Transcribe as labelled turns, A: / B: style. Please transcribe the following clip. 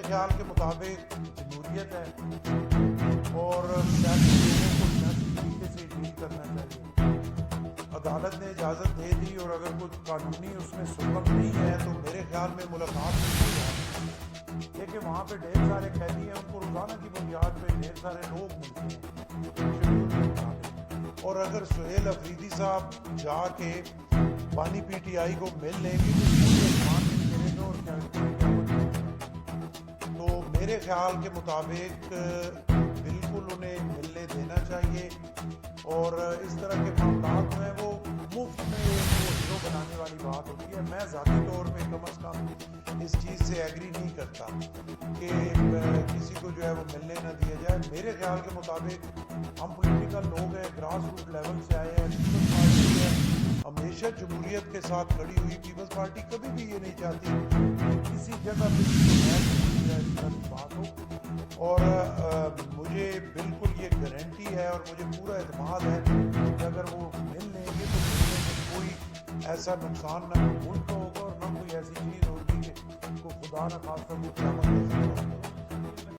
A: خیال کے مطابق جمہوریت ہے اور سیاسی لوگوں کو سیاسی طریقے سے ڈیل کرنا چاہیے. عدالت نے اجازت دے دی اور اگر کوئی قانونی اس میں سبق نہیں ہے تو میرے خیال میں ملاقات نہیں ہے. لیکن وہاں پہ ڈھیر سارے قیدی ہیں, ان کو روزانہ کی بنیاد پہ ڈھیر سارے لوگ ملتے ہیں شیڈول کے مطابق. اور اگر سہیل افریدی صاحب جا کے بانی پی ٹی آئی کو مل لیں گے تو کوئی احتمام نہیں کرے گا اور کیا کچھ نہیں کرے گا. تو میرے خیال کے مطابق بالکل انہیں ملنے دینا چاہیے. اور اس طرح کے معاملات جو ہیں وہ مفت میں ہیرو بنانے والی بات ہوتی ہے. میں ذاتی طور پہ کم از کم اس چیز سے ایگری نہیں کرتا کہ کسی کو جو ہے وہ ملنے نہ دیا جائے. میرے خیال کے مطابق ہم پولیٹیکل لوگ ہیں, گراس روٹ لیول سے آئے ہیں. پیپلز پارٹی ہے ہمیشہ جمہوریت کے ساتھ کھڑی ہوئی. پیپلز پارٹی کبھی بھی یہ نہیں چاہتی کہ کسی جگہ پہ اس طرح کی بات ہو. اور مجھے بالکل یہ گارنٹی ہے اور مجھے پورا اعتماد ہے کہ اگر وہ مل لیں گے تو ملنے میں کوئی ایسا نقصان نہ ملک کا ہوگا اور نہ کوئی ایسی چیز ہوگی کہ خدا نہ خواستہ وہ قیامت